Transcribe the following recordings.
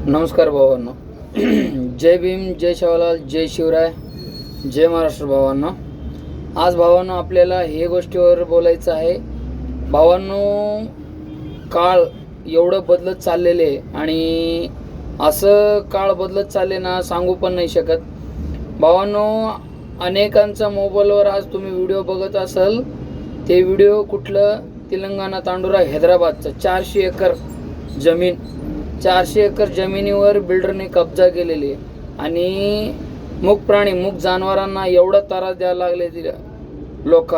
नमस्कार भावांनो. जय भीम, जय शिवलाल, जय शिवराय, जय महाराष्ट्र भावांनो. आज भावांनो आपल्याला हे गोष्टीवर बोलायचं आहे. भावांनो, काळ एवढं बदलत चाललेले आणि असं काळ बदलत चालले ना, सांगू पण नाही शकत. भावांनो, अनेकांचा मोबाईलवर आज तुम्ही व्हिडिओ बघत असाल. ते व्हिडिओ कुठलं, तेलंगणा तांडुरा हैदराबादचं 400 एकर जमीन, 400 एकर जमिनीवर बिल्डरने कब्जा केलेली आणि मूक प्राणी, मूक जनावरांना एवढा त्रास द्यायला लागले लोक.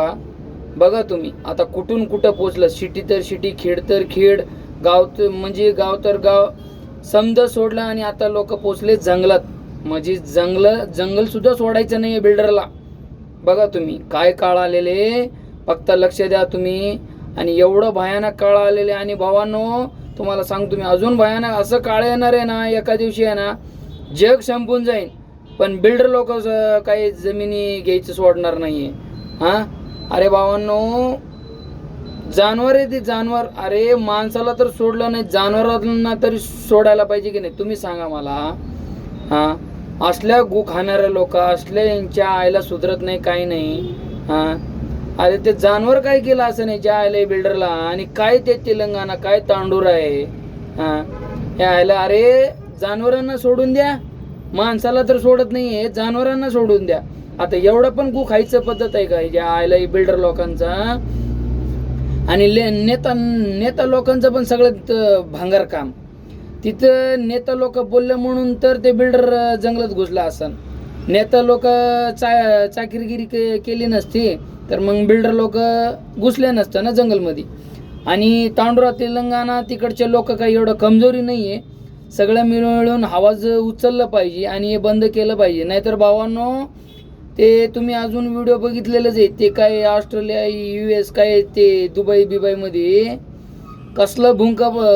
बघा तुम्ही आता कुठून कुठं पोचलं. सिटी तर सिटी, खेड तर खेड, गाव तर म्हणजे गाव तर गाव समजा सोडलं आणि आता लोक पोचले जंगलात. म्हणजे जंगल सुद्धा सोडायचं नाही बिल्डरला. बघा तुम्ही काय काळ आलेले, फक्त लक्ष द्या तुम्ही. आणि एवढं भयानक काळ आलेले. आणि भावांनो, तुम्हाला सांगतो मी, अजून भयानक असं काळ येणार आहे ना, एका दिवशी आहे ना जग संपून जाईल. पण बिल्डर लोक काही जमिनी घ्यायचं सोडणार नाहीये. अरे भावांनो, जानवर आहे ते जानवर. अरे माणसाला तर सोडलं नाही, जनावरांना तरी सोडायला पाहिजे की नाही, तुम्ही सांगा मला. असल्या गु खाणाऱ्या लोक, असल्या यांच्या आईला सुधरत नाही, काही नाही. अरे ते जानवर काय केलं असं नाही ज्या आयला बिल्डरला. आणि काय ते तेलंगणा, काय तांडूर आहे या आयला. अरे जनावरांना सोडून द्या, माणसाला तर सोडत नाहीये, जनावरांना सोडून द्या. आता एवढं पण गु खायचं पद्धत आहे का ज्या आयला बिल्डर लोकांचा. आणि नेता लोकांचं पण सगळं भांगार काम. तिथं नेता लोक बोलले म्हणून तर ते बिल्डर जंगलात घुसला असन. नेता लोक चाकिरगिरी केली नसती तर मग बिल्डर लोक घुसले नसतं ना जंगलमध्ये. आणि तांडुरा तेलंगणा तिकडचे लोक काही एवढं कमजोरी नाही आहे. सगळं मिळून आवाज उचललं पाहिजे आणि हे बंद केलं पाहिजे. नाहीतर भावांनो, ते तुम्ही अजून व्हिडिओ बघितलेलेच आहे. ते काय ऑस्ट्रेलिया, US, काय ते दुबई बिबाईमध्ये कसलं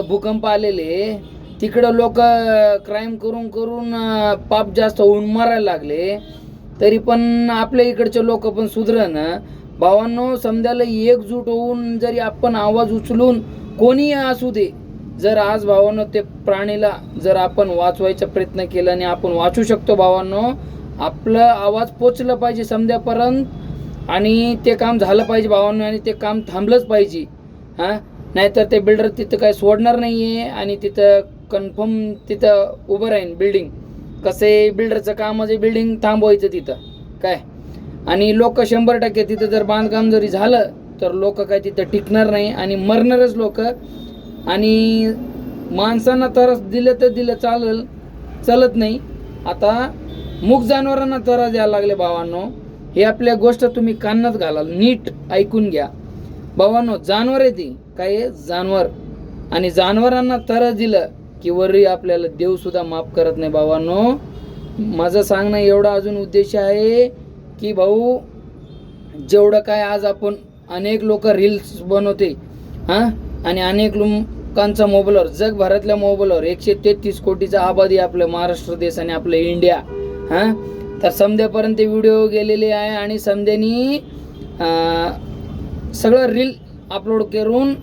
भूकंप आलेले. तिकडं लोक क्राईम करून करून पाप जास्त होऊन मरायला लागले. तरी पण आपल्या इकडचे लोक पण सुधरणं. भावांनो, समजायला एकजूट होऊन जरी आपण आवाज उचलून, कोणीही असू दे, जर आज भावांनो ते प्राणीला जर आपण वाचवायचा प्रयत्न केला आणि आपण वाचू शकतो भावांनो, आपलं आवाज पोचलं पाहिजे समध्यापर्यंत आणि ते काम झालं पाहिजे भावांनो. आणि ते काम थांबलंच पाहिजे. नाहीतर ते बिल्डर तिथं काय सोडणार नाही आहे आणि तिथं कन्फर्म तिथं उभं राहीन बिल्डिंग. कसं आहे, बिल्डरचं काम म्हणजे बिल्डिंग थांबवायचं तिथं काय. आणि लोक 100% तिथं जर बांधकाम जरी झालं तर लोक काय तिथं टिकणार नाही आणि मरणारच लोक. आणि माणसांना त्रास दिलं तर दिलं चालत नाही. आता मूक जनावरांना त्रास द्यायला लागले भावांनो. हे आपल्या गोष्ट तुम्ही कानात घालाल, नीट ऐकून घ्या भावांनो. जानवर आहे ती काय, जानवर. आणि जनावरांना त्रास दिलं की वरी आपल्याला देव सुद्धा माफ करत नाही भावांनो. माझं सांगणं एवढा अजून उद्देश आहे की भाऊ, जेवढं काय आज आपण अनेक लोक रील्स बनवते आणि अनेक लोकांचा मोबाईलवर, जगभरातल्या मोबाईलवर 133 कोटीचा आबादी आपलं महाराष्ट्र देश आणि आपलं इंडिया. तर समध्यापर्यंत व्हिडिओ गेलेले आहे आणि समध्यानी सगळं रील अपलोड करून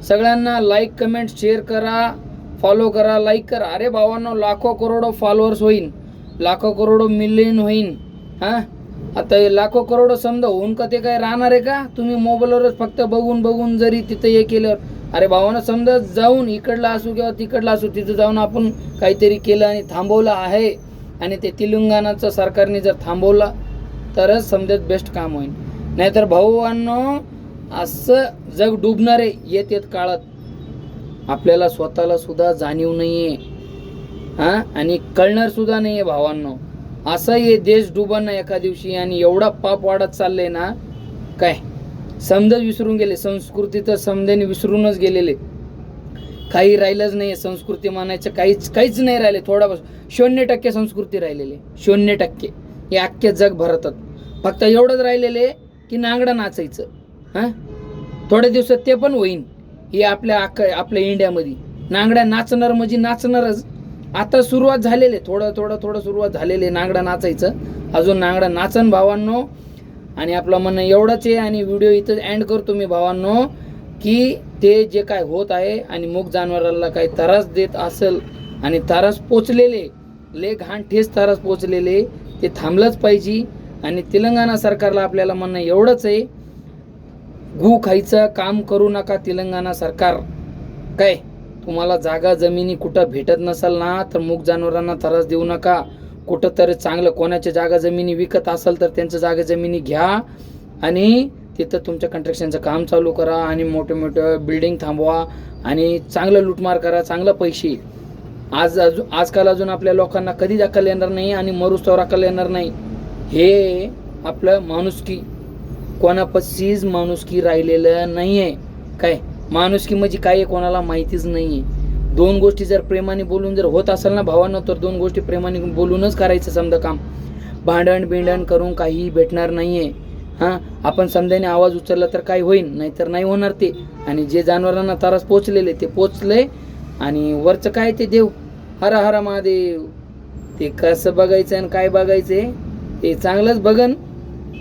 सगळ्यांना लाईक, कमेंट, शेअर करा, फॉलो करा, लाईक करा. अरे भावांनो, लाखो करोडो फॉलोअर्स होईन, लाखो करोडो मिलियन होईन. आता लाखो करोडो समजा होऊन का ते काय राहणार आहे का. तुम्ही मोबाईलवरच फक्त बघून जरी तिथं हे केलं. अरे भावांनो, समजा जाऊन इकडला असू किंवा तिकडला असू, तिथं जाऊन आपण काहीतरी केलं आणि थांबवलं आहे आणि ते तेलंगणाचं सरकारने जर थांबवला तरच समजा बेस्ट काम होईल. नाहीतर भावांनो, असं जग डुबणार आहे येत काळात. आपल्याला स्वतःला सुद्धा जाणीव नाहीये आणि कळणार सुद्धा नाहीये भावांनो. असं हे देश डुबन एका दिवशी. आणि एवढा पाप वाढत चाललंय ना, काय समजा विसरून गेले. संस्कृती तर समजाने विसरूनच गेलेले. काही राहिलंच नाही संस्कृती मानायचं, काहीच नाही राहिले. थोडा 0% संस्कृती राहिलेली, 0%. हे अख्ख्या जग भरतात. फक्त एवढंच राहिलेले की नांगडा नाचायचं. थोड्या दिवसात ते पण होईन. हे आपल्या इंडियामध्ये नांगड्या नाचणार म्हणजे नाचणारच. आता सुरुवात झालेली, थोडं सुरुवात झालेली नांगडा नाचायचं. अजून नांगडा नाचन भावांनो. आणि आपलं म्हणणं एवढंच आहे. आणि व्हिडिओ इथं एंड करतो मी भावांनो, की ते जे काय होत आहे आणि मूक जनावराला काही त्रास देत असेल आणि तारास पोचलेले, ले घाण ठेस तारास पोचलेले, ते थांबलंच पाहिजे. आणि तेलंगणा सरकारला आपल्याला म्हणणं एवढंच आहे, गू खायचं काम करू नका तेलंगणा सरकार. काय तुम्हाला जागा जमिनी कुठं भेटत नसेल ना, तर मूग जनावरांना त्रास देऊ नका. कुठं तरी चांगलं कोणाच्या जागा जमिनी विकत असेल तर त्यांचं जागा जमिनी घ्या आणि तिथं तुमच्या कंस्ट्रक्शनचं काम चालू करा आणि मोठे मोठे बिल्डिंग थांबवा आणि चांगलं लूटमार करा, चांगलं पैसे. आजकाल अजून आपल्या लोकांना कधीच अक्कल येणार नाही आणि मरुस्तवर अक्कल येणार नाही. हे आपलं माणुसकी, कोणापाशीच माणुसकी राहिलेलं नाही आहे. काय माणुसकी म्हणजे काय आहे कोणाला माहितीच नाही आहे. दोन गोष्टी जर प्रेमाने बोलून जर होत असेल ना भावांनो, तर दोन गोष्टी प्रेमाने बोलूनच करायचं समजा काम. भांडण बिंडण करून काही भेटणार नाही आहे. हां, आपण समजाने आवाज उचलला तर काय होईल, नाहीतर नाही होणार ते. आणि जे जनावरांना त्रास पोचलेले ते पोचले. आणि वरचं काय ते देव, हर हर महादेव, ते कसं बघायचं आणि काय बघायचं ते चांगलंच बघन.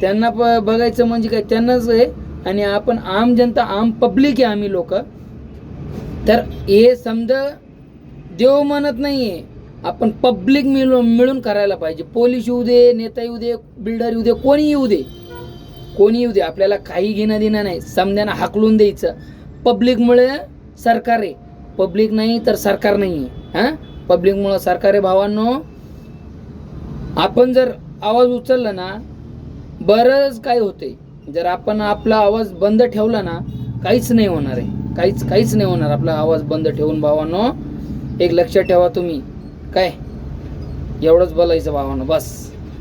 त्यांना बघायचं म्हणजे काय त्यांनाच आहे. आणि आपण आम जनता, आम पब्लिक आहे आम्ही लोक. तर हे समजा देव म्हणत नाही आहे, आपण पब्लिक मिळून करायला पाहिजे. पोलीस येऊ दे, नेता येऊ दे, बिल्डर येऊ दे, कोणी येऊ दे, कोणी येऊ दे, आपल्याला काही घेणं देणं नाही. समजांना हाकलून द्यायचं. पब्लिकमुळे सरकार आहे, पब्लिक नाही तर सरकार नाही आहे. हां, पब्लिकमुळे सरकार आहे भावांनो. आपण जर आवाज उचलला ना, बरंच काय होते. जर आपण आपला आवाज बंद ठेवला ना, काहीच नाही होणार आहे. काहीच नाही होणार आपला आवाज बंद ठेवून भावांनो. एक लक्षात ठेवा तुम्ही. काय एवढंच बोलायचं भावांनो, बस.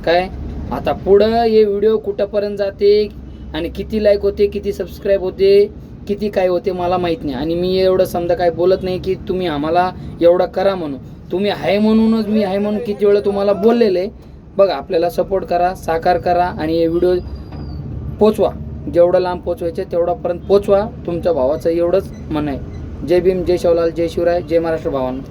काय आता पुढं हे व्हिडिओ कुठंपर्यंत जाते आणि किती लाईक होते, किती सबस्क्राईब होते, किती काय होते मला माहीत नाही. आणि मी एवढं समजा काय बोलत नाही की तुम्ही आम्हाला एवढं करा म्हणून. तुम्ही आहे म्हणूनच मी आहे म्हणून किती वेळा तुम्हाला बोललेले. बघा, आपल्याला सपोर्ट करा, साकार करा आणि हे व्हिडिओ पोचवा. जेवढं लांब पोचवायचं तेवढापर्यंत पोचवा. तुमच्या भावाचं एवढंच म्हणणं आहे. जय भीम, जय शिवलाल, जय शिवराय, जय महाराष्ट्र भावांनो.